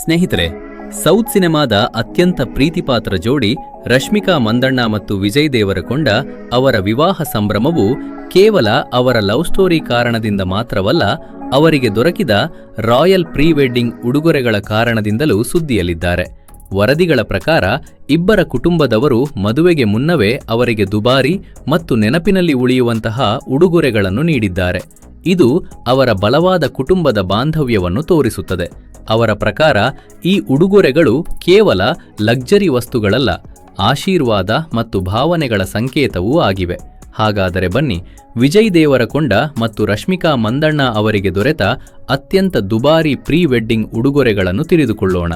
ಸ್ನೇಹಿತರೆ, ಸೌತ್ ಸಿನಿಮಾದ ಅತ್ಯಂತ ಪ್ರೀತಿಪಾತ್ರ ಜೋಡಿ ರಶ್ಮಿಕಾ ಮಂದಣ್ಣ ಮತ್ತು ವಿಜಯ್ ದೇವರಕೊಂಡ ಅವರ ವಿವಾಹ ಸಂಭ್ರಮವು ಕೇವಲ ಅವರ ಲವ್ ಸ್ಟೋರಿ ಕಾರಣದಿಂದ ಮಾತ್ರವಲ್ಲ, ಅವರಿಗೆ ದೊರಕಿದ ರಾಯಲ್ ಪ್ರೀ ವೆಡ್ಡಿಂಗ್ ಉಡುಗೊರೆಗಳ ಕಾರಣದಿಂದಲೂ ಸುದ್ದಿಯಲ್ಲಿದ್ದಾರೆ. ವರದಿಗಳ ಪ್ರಕಾರ ಇಬ್ಬರ ಕುಟುಂಬದವರು ಮದುವೆಗೆ ಮುನ್ನವೇ ಅವರಿಗೆ ದುಬಾರಿ ಮತ್ತು ನೆನಪಿನಲ್ಲಿ ಉಳಿಯುವಂತಹ ಉಡುಗೊರೆಗಳನ್ನು ನೀಡಿದ್ದಾರೆ. ಇದು ಅವರ ಬಲವಾದ ಕುಟುಂಬದ ಬಾಂಧವ್ಯವನ್ನು ತೋರಿಸುತ್ತದೆ. ಅವರ ಪ್ರಕಾರ ಈ ಉಡುಗೊರೆಗಳು ಕೇವಲ ಲಕ್ಸರಿ ವಸ್ತುಗಳಲ್ಲ, ಆಶೀರ್ವಾದ ಮತ್ತು ಭಾವನೆಗಳ ಸಂಕೇತವೂ ಆಗಿವೆ. ಹಾಗಾದರೆ ಬನ್ನಿ, ವಿಜಯ್ ದೇವರಕೊಂಡ ಮತ್ತು ರಶ್ಮಿಕಾ ಮಂದಣ್ಣ ಅವರಿಗೆ ದೊರೆತ ಅತ್ಯಂತ ದುಬಾರಿ ಪ್ರೀ ವೆಡ್ಡಿಂಗ್ ಉಡುಗೊರೆಗಳನ್ನು ತಿಳಿದುಕೊಳ್ಳೋಣ.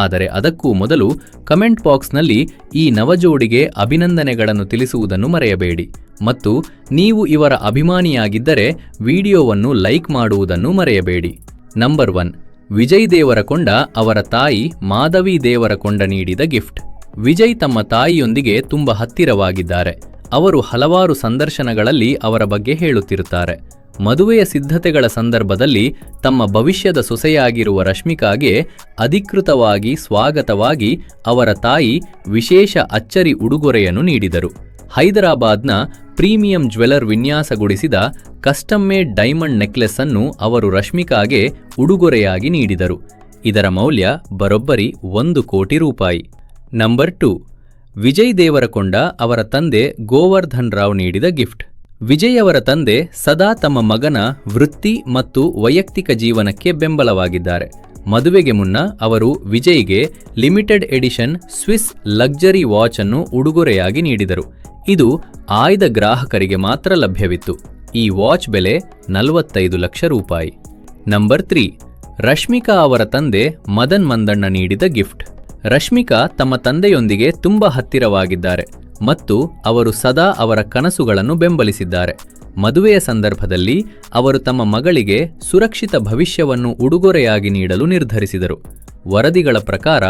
ಆದರೆ ಅದಕ್ಕೂ ಮೊದಲು ಕಮೆಂಟ್ ಬಾಕ್ಸ್ನಲ್ಲಿ ಈ ನವಜೋಡಿಗೆ ಅಭಿನಂದನೆಗಳನ್ನು ತಿಳಿಸುವುದನ್ನು ಮರೆಯಬೇಡಿ ಮತ್ತು ನೀವು ಇವರ ಅಭಿಮಾನಿಯಾಗಿದ್ದರೆ ವಿಡಿಯೋವನ್ನು ಲೈಕ್ ಮಾಡುವುದನ್ನು ಮರೆಯಬೇಡಿ. ನಂಬರ್ 1, ವಿಜಯ್ ದೇವರಕೊಂಡ ಅವರ ತಾಯಿ ಮಾಧವಿ ದೇವರಕೊಂಡ ನೀಡಿದ ಗಿಫ್ಟ್. ವಿಜಯ್ ತಮ್ಮ ತಾಯಿಯೊಂದಿಗೆ ತುಂಬ ಹತ್ತಿರವಾಗಿದ್ದಾರೆ. ಅವರು ಹಲವಾರು ಸಂದರ್ಶನಗಳಲ್ಲಿ ಅವರ ಬಗ್ಗೆ ಹೇಳುತ್ತಿರುತ್ತಾರೆ. ಮದುವೆಯ ಸಿದ್ಧತೆಗಳ ಸಂದರ್ಭದಲ್ಲಿ ತಮ್ಮ ಭವಿಷ್ಯದ ಸೊಸೆಯಾಗಿರುವ ರಶ್ಮಿಕಾಗೆ ಅಧಿಕೃತವಾಗಿ ಸ್ವಾಗತವಾಗಿ ಅವರ ತಾಯಿ ವಿಶೇಷ ಅಚ್ಚರಿ ಉಡುಗೊರೆಯನ್ನು ನೀಡಿದರು. ಹೈದರಾಬಾದ್ನ ಪ್ರೀಮಿಯಂ ಜ್ಯುವೆಲರ್ ವಿನ್ಯಾಸಗೊಳಿಸಿದ ಕಸ್ಟಮ್ ಮೇಡ್ ಡೈಮಂಡ್ ನೆಕ್ಲೆಸ್ ಅನ್ನು ಅವರು ರಶ್ಮಿಕಾಗೆ ಉಡುಗೊರೆಯಾಗಿ ನೀಡಿದರು. ಇದರ ಮೌಲ್ಯ ಬರೋಬ್ಬರಿ 1 ಕೋಟಿ ರೂಪಾಯಿ. ನಂಬರ್ 2, ವಿಜಯ್ ದೇವರಕೊಂಡ ಅವರ ತಂದೆ ಗೋವರ್ಧನ್ ರಾವ್ ನೀಡಿದ ಗಿಫ್ಟ್. ವಿಜಯ್ ಅವರ ತಂದೆ ಸದಾ ತಮ್ಮ ಮಗನ ವೃತ್ತಿ ಮತ್ತು ವೈಯಕ್ತಿಕ ಜೀವನಕ್ಕೆ ಬೆಂಬಲವಾಗಿದ್ದಾರೆ. ಮದುವೆಗೆ ಮುನ್ನ ಅವರು ವಿಜಯ್ಗೆ limited edition Swiss luxury watch ಅನ್ನು ಉಡುಗೊರೆಯಾಗಿ ನೀಡಿದರು. ಇದು ಆಯ್ದ ಗ್ರಾಹಕರಿಗೆ ಮಾತ್ರ ಲಭ್ಯವಿತ್ತು. ಈ ವಾಚ್ ಬೆಲೆ 45 ಲಕ್ಷ ರೂಪಾಯಿ. ನಂಬರ್ 3, ರಶ್ಮಿಕಾ ಅವರ ತಂದೆ ಮದನ್ ಮಂದಣ್ಣ ನೀಡಿದ ಗಿಫ್ಟ್. ರಶ್ಮಿಕಾ ತಮ್ಮ ತಂದೆಯೊಂದಿಗೆ ತುಂಬ ಹತ್ತಿರವಾಗಿದ್ದಾರೆ ಮತ್ತು ಅವರು ಸದಾ ಅವರ ಕನಸುಗಳನ್ನು ಬೆಂಬಲಿಸಿದ್ದಾರೆ. ಮದುವೆಯ ಸಂದರ್ಭದಲ್ಲಿ ಅವರು ತಮ್ಮ ಮಗಳಿಗೆ ಸುರಕ್ಷಿತ ಭವಿಷ್ಯವನ್ನು ಉಡುಗೊರೆಯಾಗಿ ನೀಡಲು ನಿರ್ಧರಿಸಿದರು. ವರದಿಗಳ ಪ್ರಕಾರ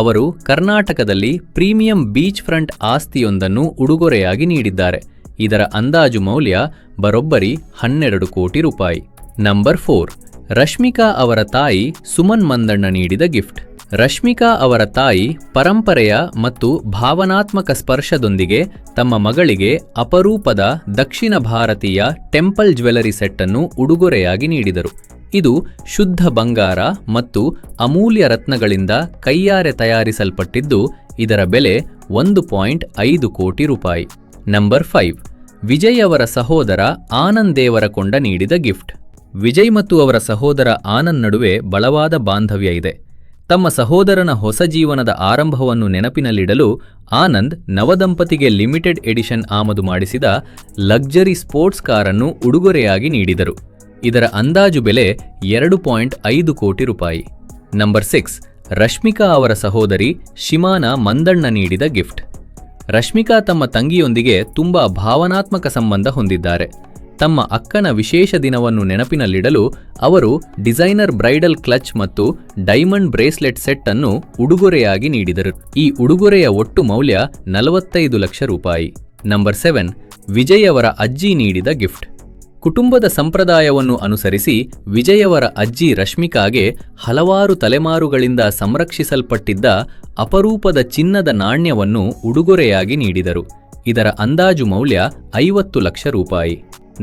ಅವರು ಕರ್ನಾಟಕದಲ್ಲಿ ಪ್ರೀಮಿಯಂ ಬೀಚ್ ಫ್ರಂಟ್ ಆಸ್ತಿಯೊಂದನ್ನು ಉಡುಗೊರೆಯಾಗಿ ನೀಡಿದ್ದಾರೆ. ಇದರ ಅಂದಾಜು ಮೌಲ್ಯ ಬರೋಬ್ಬರಿ 12 ಕೋಟಿ ರೂಪಾಯಿ. ನಂಬರ್ 4, ರಶ್ಮಿಕಾ ಅವರ ತಾಯಿ ಸುಮನ್ ಮಂದಣ್ಣ ನೀಡಿದ ಗಿಫ್ಟ್. ರಶ್ಮಿಕಾ ಅವರ ತಾಯಿ ಪರಂಪರೆಯ ಮತ್ತು ಭಾವನಾತ್ಮಕ ಸ್ಪರ್ಶದೊಂದಿಗೆ ತಮ್ಮ ಮಗಳಿಗೆ ಅಪರೂಪದ ದಕ್ಷಿಣ ಭಾರತೀಯ ಟೆಂಪಲ್ ಜ್ಯುವೆಲರಿ ಸೆಟ್ ಅನ್ನು ಉಡುಗೊರೆಯಾಗಿ ನೀಡಿದರು. ಇದು ಶುದ್ಧ ಬಂಗಾರ ಮತ್ತು ಅಮೂಲ್ಯ ರತ್ನಗಳಿಂದ ಕೈಯಾರೆ ತಯಾರಿಸಲ್ಪಟ್ಟಿದ್ದು, ಇದರ ಬೆಲೆ 1.5 ಕೋಟಿ ರೂಪಾಯಿ. ನಂಬರ್ 5, ವಿಜಯ್ ಅವರ ಸಹೋದರ ಆನಂದ್ ದೇವರಕೊಂಡ ನೀಡಿದ ಗಿಫ್ಟ್. ವಿಜಯ್ ಮತ್ತು ಅವರ ಸಹೋದರ ಆನಂದ್ ನಡುವೆ ಬಲವಾದ ಬಾಂಧವ್ಯ ಇದೆ. ತಮ್ಮ ಸಹೋದರನ ಹೊಸ ಜೀವನದ ಆರಂಭವನ್ನು ನೆನಪಿನಲ್ಲಿಡಲು ಆನಂದ್ ನವದಂಪತಿಗೆ ಲಿಮಿಟೆಡ್ ಎಡಿಷನ್ ಆಮದು ಮಾಡಿಸಿದ ಲಕ್ಸರಿ ಸ್ಪೋರ್ಟ್ಸ್ ಕಾರನ್ನು ಉಡುಗೊರೆಯಾಗಿ ನೀಡಿದರು. ಇದರ ಅಂದಾಜು ಬೆಲೆ 2.5 ಕೋಟಿ ರೂಪಾಯಿ. ನಂಬರ್ 6, ರಶ್ಮಿಕಾ ಅವರ ಸಹೋದರಿ ಶಿಮಾನಾ ಮಂದಣ್ಣ ನೀಡಿದ ಗಿಫ್ಟ್. ರಶ್ಮಿಕಾ ತಮ್ಮ ತಂಗಿಯೊಂದಿಗೆ ತುಂಬಾ ಭಾವನಾತ್ಮಕ ಸಂಬಂಧ ಹೊಂದಿದ್ದಾರೆ. ತಮ್ಮ ಅಕ್ಕನ ವಿಶೇಷ ದಿನವನ್ನು ನೆನಪಿನಲ್ಲಿಡಲು ಅವರು ಡಿಸೈನರ್ ಬ್ರೈಡಲ್ ಕ್ಲಚ್ ಮತ್ತು ಡೈಮಂಡ್ ಬ್ರೇಸ್ಲೆಟ್ ಸೆಟ್ ಅನ್ನು ಉಡುಗೊರೆಯಾಗಿ ನೀಡಿದರು. ಈ ಉಡುಗೊರೆಯ ಒಟ್ಟು ಮೌಲ್ಯ 45 ಲಕ್ಷ ರೂಪಾಯಿ. ನಂಬರ್ 7, ವಿಜಯ್ ಅವರ ಅಜ್ಜಿ ನೀಡಿದ ಗಿಫ್ಟ್. ಕುಟುಂಬದ ಸಂಪ್ರದಾಯವನ್ನು ಅನುಸರಿಸಿ ವಿಜಯ್ ಅವರ ಅಜ್ಜಿ ರಶ್ಮಿಕಾಗೆ ಹಲವಾರು ತಲೆಮಾರುಗಳಿಂದ ಸಂರಕ್ಷಿಸಲ್ಪಟ್ಟಿದ್ದ ಅಪರೂಪದ ಚಿನ್ನದ ನಾಣ್ಯವನ್ನು ಉಡುಗೊರೆಯಾಗಿ ನೀಡಿದರು. ಇದರ ಅಂದಾಜು ಮೌಲ್ಯ 50 ಲಕ್ಷ ರೂಪಾಯಿ.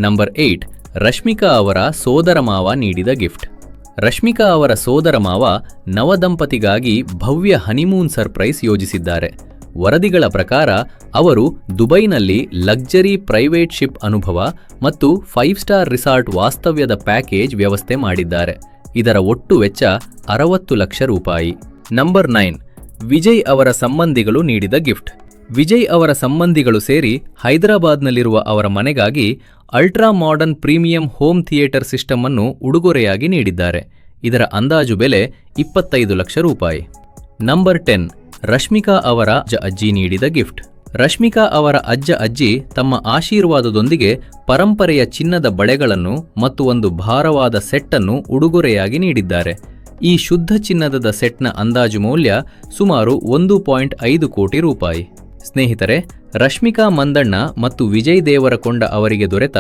ನಂಬರ್ 8, ರಶ್ಮಿಕಾ ಅವರ ಸೋದರ ಮಾವ ನೀಡಿದ ಗಿಫ್ಟ್. ರಶ್ಮಿಕಾ ಅವರ ಸೋದರ ಮಾವ ನವದಂಪತಿಗಾಗಿ ಭವ್ಯ ಹನಿಮೂನ್ ಸರ್ಪ್ರೈಸ್ ಯೋಜಿಸಿದ್ದಾರೆ. ವರದಿಗಳ ಪ್ರಕಾರ ಅವರು ದುಬೈನಲ್ಲಿ ಲಕ್ಸರಿ ಪ್ರೈವೇಟ್ ಶಿಪ್ ಅನುಭವ ಮತ್ತು 5 ಸ್ಟಾರ್ ರಿಸಾರ್ಟ್ ವಾಸ್ತವ್ಯದ ಪ್ಯಾಕೇಜ್ ವ್ಯವಸ್ಥೆ ಮಾಡಿದ್ದಾರೆ. ಇದರ ಒಟ್ಟು ವೆಚ್ಚ 60 ಲಕ್ಷ ರೂಪಾಯಿ. ನಂಬರ್ 9, ವಿಜಯ್ ಅವರ ಸಂಬಂಧಿಗಳು ನೀಡಿದ ಗಿಫ್ಟ್. ವಿಜಯ್ ಅವರ ಸಂಬಂಧಿಗಳು ಸೇರಿ ಹೈದರಾಬಾದ್ನಲ್ಲಿರುವ ಅವರ ಮನೆಗಾಗಿ ultra modern premium home theatre system ಅನ್ನು ಉಡುಗೊರೆಯಾಗಿ ನೀಡಿದ್ದಾರೆ. ಇದರ ಅಂದಾಜು ಬೆಲೆ 25 ಲಕ್ಷ ರೂಪಾಯಿ. ನಂಬರ್ 10, ರಶ್ಮಿಕಾ ಅವರ ಅಜ್ಜಿ ನೀಡಿದ ಗಿಫ್ಟ್. ರಶ್ಮಿಕಾ ಅವರ ಅಜ್ಜಿ ತಮ್ಮ ಆಶೀರ್ವಾದದೊಂದಿಗೆ ಪರಂಪರೆಯ ಚಿನ್ನದ ಬಳೆಗಳನ್ನು ಮತ್ತು ಒಂದು ಭಾರವಾದ ಸೆಟ್ ಅನ್ನು ಉಡುಗೊರೆಯಾಗಿ ನೀಡಿದ್ದಾರೆ. ಈ ಶುದ್ಧ ಚಿನ್ನದ ಸೆಟ್ನ ಅಂದಾಜು ಮೌಲ್ಯ ಸುಮಾರು 1.5 ಕೋಟಿ ರೂಪಾಯಿ. ಸ್ನೇಹಿತರೆ, ರಶ್ಮಿಕಾ ಮಂದಣ್ಣ ಮತ್ತು ವಿಜಯ್ ದೇವರಕೊಂಡ ಅವರಿಗೆ ದೊರೆತ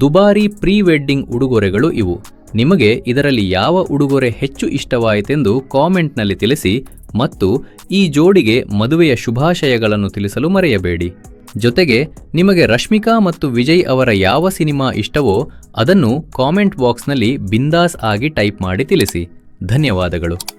ದುಬಾರಿ ಪ್ರೀ ವೆಡ್ಡಿಂಗ್ ಉಡುಗೊರೆಗಳು ಇವು. ನಿಮಗೆ ಇದರಲ್ಲಿ ಯಾವ ಉಡುಗೊರೆ ಹೆಚ್ಚು ಇಷ್ಟವಾಯಿತೆಂದು ಕಾಮೆಂಟ್ನಲ್ಲಿ ತಿಳಿಸಿ ಮತ್ತು ಈ ಜೋಡಿಗೆ ಮದುವೆಯ ಶುಭಾಶಯಗಳನ್ನು ತಿಳಿಸಲು ಮರೆಯಬೇಡಿ. ಜೊತೆಗೆ ನಿಮಗೆ ರಶ್ಮಿಕಾ ಮತ್ತು ವಿಜಯ್ ಅವರ ಯಾವ ಸಿನಿಮಾ ಇಷ್ಟವೋ ಅದನ್ನು ಕಾಮೆಂಟ್ ಬಾಕ್ಸ್ನಲ್ಲಿ ಬಿಂದಾಸ್ ಆಗಿ ಟೈಪ್ ಮಾಡಿ ತಿಳಿಸಿ. ಧನ್ಯವಾದಗಳು.